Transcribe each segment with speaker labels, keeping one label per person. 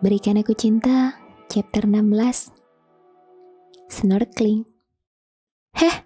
Speaker 1: Berikan Aku Cinta, chapter 16. Snorkeling. Heh,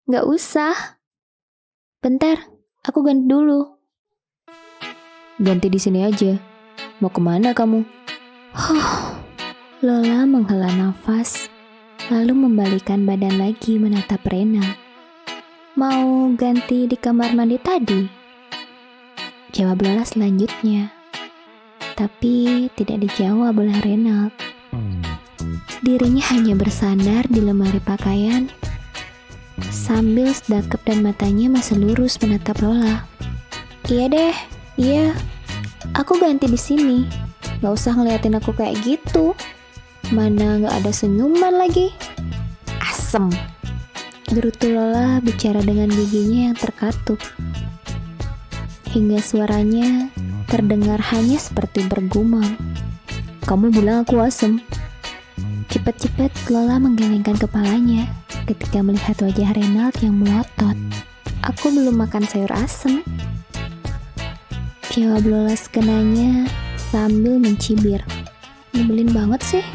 Speaker 1: gak usah. Bentar, aku ganti dulu.
Speaker 2: Ganti di sini aja. Mau kemana kamu?
Speaker 1: Lola menghela nafas, lalu membalikkan badan lagi menatap Rena. Mau ganti di kamar mandi tadi? Jawab Lola selanjutnya. Tapi tidak dijawab oleh Renald. Dirinya hanya bersandar di lemari pakaian sambil sedekap dan matanya masih lurus menatap Lola. Iya deh, iya. Aku ganti di sini. Gak usah ngeliatin aku kayak gitu. Mana gak ada senyuman lagi. Asem. Gerutu Lola bicara dengan giginya yang terkatup. Hingga suaranya terdengar hanya seperti bergumam.
Speaker 2: Kamu bilang aku asem.
Speaker 1: Cepat-cepat Lola menggelengkan kepalanya ketika melihat wajah Renald yang melotot. Aku belum makan sayur asem. Jawab Lola sekenanya sambil mencibir. Nyebelin banget sih.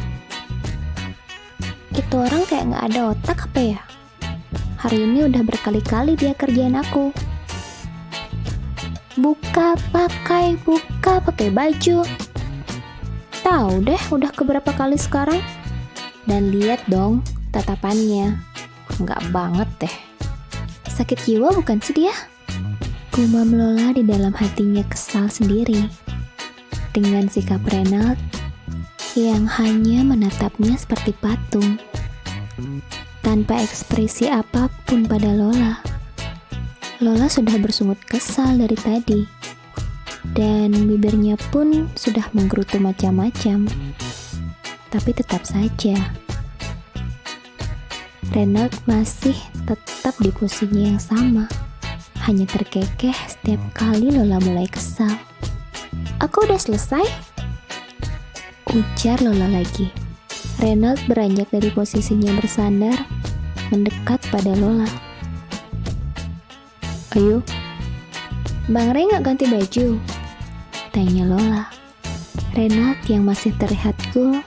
Speaker 1: Itu orang kayak gak ada otak apa ya? Hari ini udah berkali-kali dia kerjain aku. Buka pakai baju. Tahu deh udah keberapa kali sekarang. Dan lihat dong tatapannya. Enggak banget deh. Sakit jiwa bukan sih dia? Gumam Lola di dalam hatinya kesal sendiri dengan sikap Renald yang hanya menatapnya seperti patung tanpa ekspresi apapun pada Lola. Lola sudah bersungut kesal dari tadi, dan bibirnya pun sudah menggerutu macam-macam. Tapi tetap saja, Renald masih tetap di posisinya yang sama, hanya terkekeh setiap kali Lola mulai kesal. Aku udah selesai, ujar Lola lagi. Renald beranjak dari posisinya bersandar, mendekat pada Lola.
Speaker 2: Ayo.
Speaker 1: Bang Rey gak ganti baju? Tanya Lola. Renald yang masih terlihat cool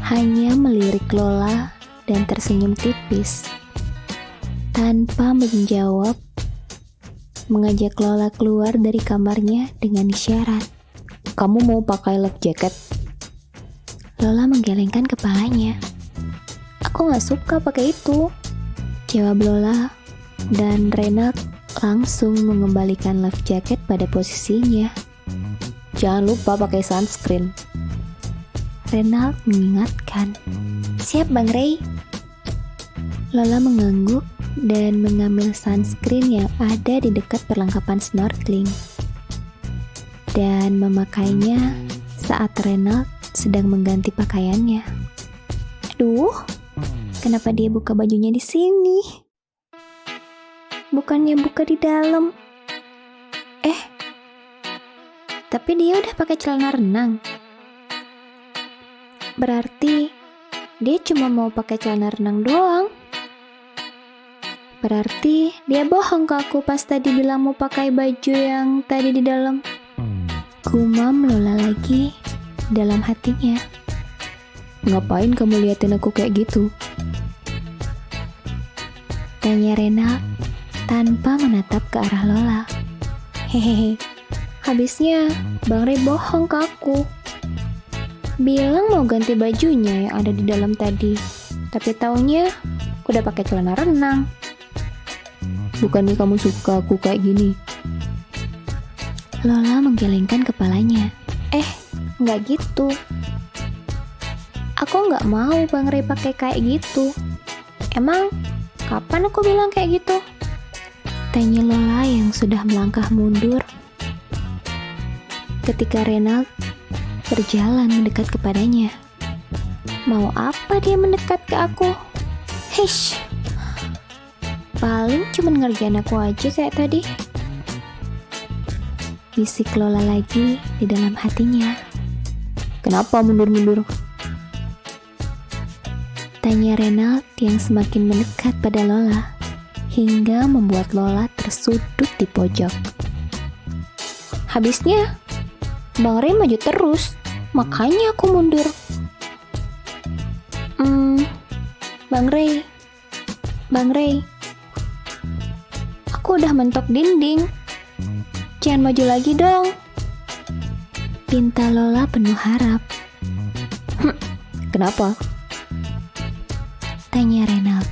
Speaker 1: hanya melirik Lola dan tersenyum tipis. Tanpa menjawab, mengajak Lola keluar dari kamarnya dengan isyarat.
Speaker 2: Kamu mau pakai life jacket?
Speaker 1: Lola menggelengkan kepalanya. Aku gak suka pakai itu, jawab Lola, dan Renald langsung mengembalikan life jacket pada posisinya.
Speaker 2: Jangan lupa pakai sunscreen.
Speaker 1: Renald mengingatkan. Siap Bang Rey. Lola mengangguk dan mengambil sunscreen yang ada di dekat perlengkapan snorkeling dan memakainya saat Renald sedang mengganti pakaiannya. Aduh, kenapa dia buka bajunya di sini? Bukannya buka di dalam. Tapi dia udah pakai celana renang. Berarti dia cuma mau pakai celana renang doang. Berarti dia bohong ke aku pas tadi bilang mau pakai baju yang tadi di dalam. Gumam Lola lagi dalam hatinya.
Speaker 2: Ngapain kamu liatin aku kayak gitu?
Speaker 1: Tanya Renald tanpa menatap ke arah Lola. Hehehe, habisnya Bang Rey bohong ke aku. Bilang mau ganti bajunya yang ada di dalam tadi, tapi taunya aku udah pakai celana renang.
Speaker 2: Bukannya kamu suka aku kayak gini?
Speaker 1: Lola menggelengkan kepalanya. Nggak gitu. Aku nggak mau Bang Rey pakai kayak gitu. Emang kapan aku bilang kayak gitu? Tanya Lola yang sudah melangkah mundur ketika Renald berjalan mendekat kepadanya. Mau apa dia mendekat ke aku? Hish, paling cuma ngerjain aku aja kayak tadi. Bisik Lola lagi di dalam hatinya.
Speaker 2: Kenapa mundur-mundur?
Speaker 1: Tanya Renald yang semakin mendekat pada Lola hingga membuat Lola tersudut di pojok. Habisnya Bang Rey maju terus. makanya aku mundur. Bang Ray, aku udah mentok dinding. Jangan maju lagi dong, pinta Lola penuh harap.
Speaker 2: Kenapa?
Speaker 1: Tanya Renald.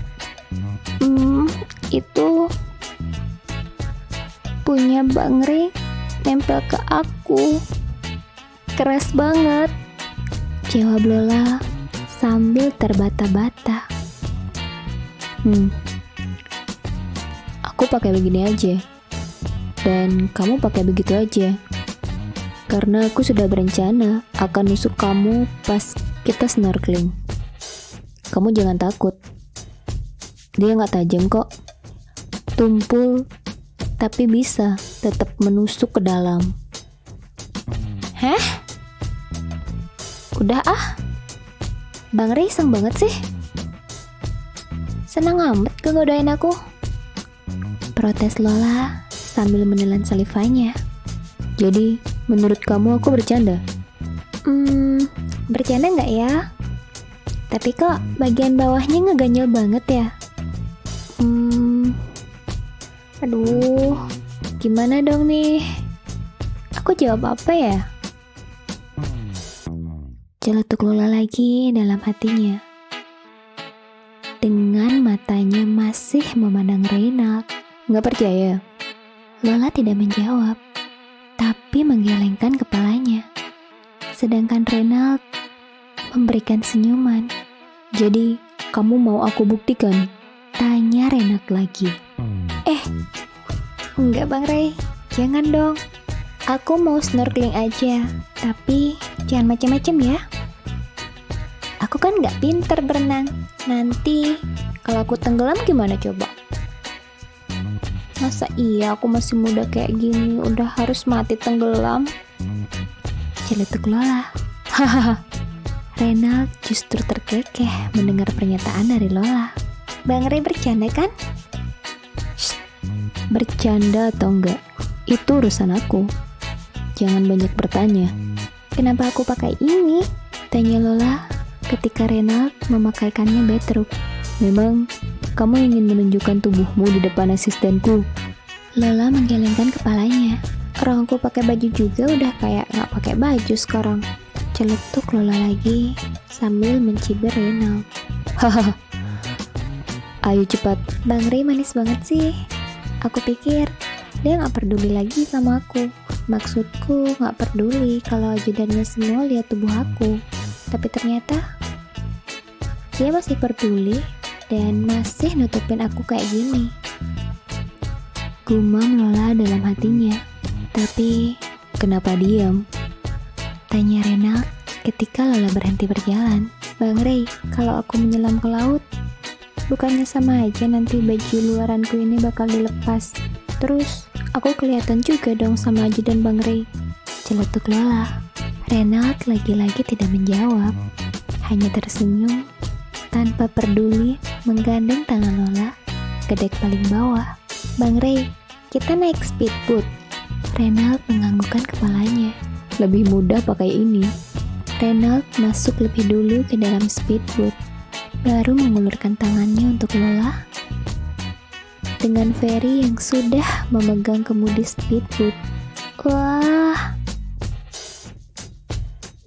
Speaker 1: Itu punya Bang Ray nempel ke aku. Keras banget, jawab Lola sambil terbata-bata.
Speaker 2: Aku pakai begini aja. Dan kamu pakai begitu aja. Karena aku sudah berencana akan nusuk kamu pas kita snorkeling. Kamu jangan takut. Dia nggak tajam kok. Tumpul, tapi bisa tetap menusuk ke dalam.
Speaker 1: Hah? Udah Bang Ray iseng banget sih. Senang amat ngegodain aku, protes Lola sambil menelan salivanya.
Speaker 2: Jadi, menurut kamu aku bercanda?
Speaker 1: Bercanda nggak ya? Tapi kok bagian bawahnya ngeganjel banget ya? Aduh, gimana dong nih? Aku jawab apa ya? Celetuk Lola lagi dalam hatinya. Dengan matanya masih memandang Renald.
Speaker 2: Nggak percaya?
Speaker 1: Lola tidak menjawab, tapi menggelengkan kepalanya. Sedangkan Renald memberikan senyuman.
Speaker 2: Jadi, kamu mau aku buktikan?
Speaker 1: Tanya Renald lagi. Enggak Bang Ray, jangan dong. Aku mau snorkeling aja, tapi jangan macam-macam ya. Aku kan nggak pinter berenang. Nanti kalau aku tenggelam gimana coba? Masa iya aku masih muda kayak gini udah harus mati tenggelam? Celetuk Lola.
Speaker 2: Hahaha.
Speaker 1: Renald justru terkekeh mendengar pernyataan dari Lola. Bang Ray bercanda kan?
Speaker 2: Bercanda atau enggak, itu urusan aku. Jangan banyak bertanya.
Speaker 1: Kenapa aku pakai ini? Tanya Lola ketika Renald memakaikannya bedroom.
Speaker 2: Memang kamu ingin menunjukkan tubuhmu di depan asistenku?
Speaker 1: Lola menggelengkan kepalanya. Orang aku pakai baju juga udah kayak nggak pakai baju sekarang. Celetuk Lola lagi sambil mencibir Renald.
Speaker 2: Hahaha. Ayo cepat.
Speaker 1: Bang Ray manis banget sih. Aku pikir dia nggak peduli lagi sama aku. Maksudku nggak peduli kalau ajudannya semua lihat tubuh aku. Tapi ternyata dia masih peduli dan masih nutupin aku kayak gini. Gumam Lola dalam hatinya. Tapi
Speaker 2: Kenapa diam?
Speaker 1: tanya Renald ketika Lola berhenti berjalan. Bang Ray, kalau aku menyelam ke laut, bukannya sama aja nanti baju luaranku ini bakal dilepas. Terus aku kelihatan juga dong sama ajudan Bang Ray. Celetuk Lola. Renald lagi-lagi tidak menjawab, hanya tersenyum tanpa peduli menggandeng tangan Lola ke dek paling bawah. Bang Ray, kita naik speedboat. Renald menganggukkan kepalanya.
Speaker 2: Lebih mudah pakai ini.
Speaker 1: Renald masuk lebih dulu ke dalam speedboat, baru mengulurkan tangannya untuk Lola. Dengan Ferry yang sudah memegang kemudi speedboat. Wah,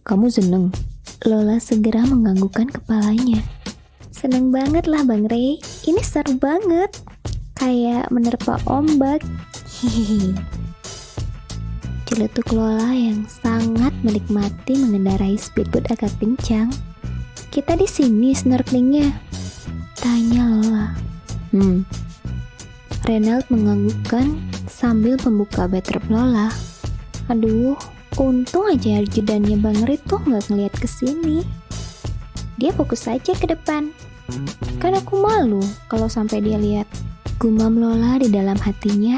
Speaker 2: Kamu seneng?
Speaker 1: Lola segera menganggukkan kepalanya. Seneng banget lah Bang Ray, ini seru banget. Kayak menerpa ombak. Hihihi. Celetuk Lola yang sangat menikmati mengendarai speedboat agak kencang. Kita di sini snorkelingnya? Tanya Lola. Renald menganggukkan sambil membuka bathtub Lola. Aduh, untung aja ajudannya Bang Ray tuh nggak ngeliat ke sini. Dia fokus aja ke depan. Kan aku malu kalau sampai dia lihat. Gumam Lola di dalam hatinya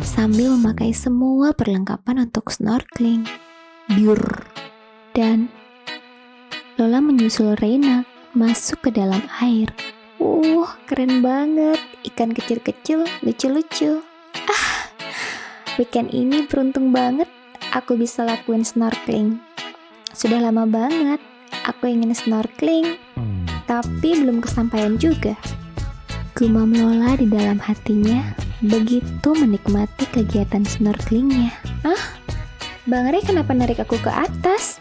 Speaker 1: sambil memakai semua perlengkapan untuk snorkeling.
Speaker 2: Biur.
Speaker 1: Dan Lola menyusul Renald masuk ke dalam air. Keren banget. Ikan kecil-kecil, lucu-lucu. Weekend ini beruntung banget aku bisa lakuin snorkeling. Sudah lama banget aku ingin snorkeling, tapi belum kesampaian juga. Gumam Lola di dalam hatinya begitu menikmati kegiatan snorkelingnya. Bang Ray kenapa narik aku ke atas?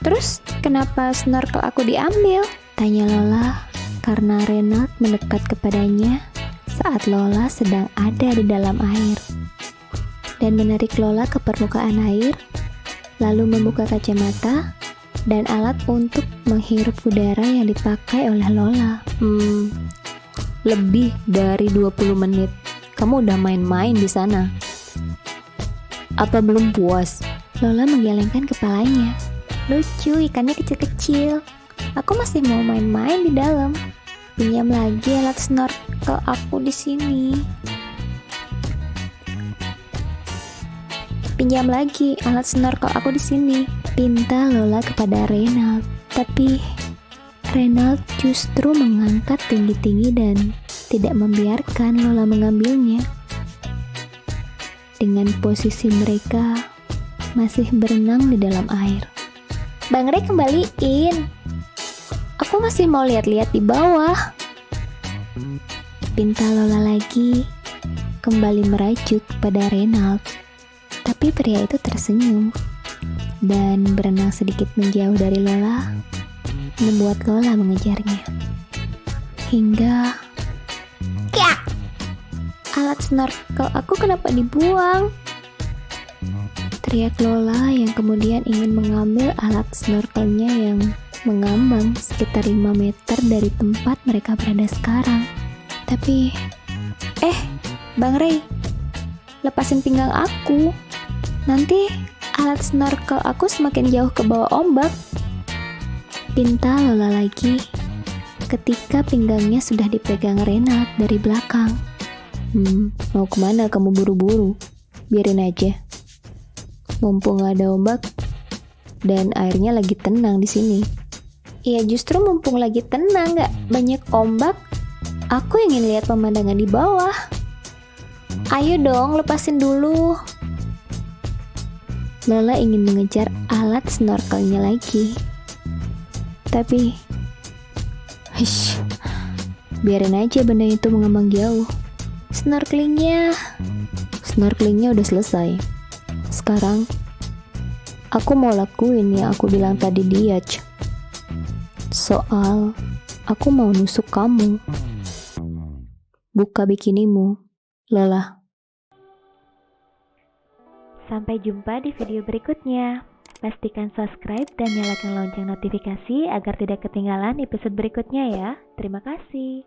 Speaker 1: Terus kenapa snorkel aku diambil? Tanya Lola karena Reynald mendekat kepadanya saat Lola sedang ada di dalam air dan menarik Lola ke permukaan air, lalu membuka kacamata dan alat untuk menghirup udara yang dipakai oleh Lola.
Speaker 2: Lebih dari 20 menit kamu udah main-main di sana. Apa belum puas?
Speaker 1: Lola menggelengkan kepalanya. Lucu, ikannya kecil-kecil. Aku masih mau main-main di dalam. Pinjam lagi alat snorkel aku di sini. Pinjam lagi alat snorkel aku di sini. Pinta Lola kepada Reynald. Tapi Reynald justru mengangkat tinggi-tinggi dan tidak membiarkan Lola mengambilnya. Dengan posisi mereka masih berenang di dalam air. Bang Ray kembaliin. Aku masih mau lihat-lihat di bawah. Pinta Lola lagi kembali merajuk pada Reynald. Tapi pria itu tersenyum dan berenang sedikit menjauh dari Lola, membuat Lola mengejarnya. Hingga alat snorkel aku kenapa dibuang? Teriak Lola yang kemudian ingin mengambil alat snorkelnya yang mengambang sekitar 5 meter dari tempat mereka berada sekarang. Tapi, Bang Ray, lepasin pinggang aku. Nanti alat snorkel aku semakin jauh ke bawah ombak. Pinta Lola lagi ketika pinggangnya sudah dipegang Reynald dari belakang.
Speaker 2: Mau kemana kamu buru-buru? Biarin aja. Mumpung ada ombak dan airnya lagi tenang di sini.
Speaker 1: Iya, justru mumpung lagi tenang, gak banyak ombak, aku ingin lihat pemandangan di bawah. Ayo dong, lepasin dulu.
Speaker 2: Lola ingin mengejar alat snorkelnya lagi. Tapi, biarin aja benda itu mengambang jauh. Snorkelingnya udah selesai. Sekarang, aku mau lakuin yang aku bilang tadi dia. Soal, aku mau nusuk kamu. Buka bikinimu, Lola.
Speaker 1: Sampai jumpa di video berikutnya. Pastikan subscribe dan nyalakan lonceng notifikasi agar tidak ketinggalan episode berikutnya ya. Terima kasih.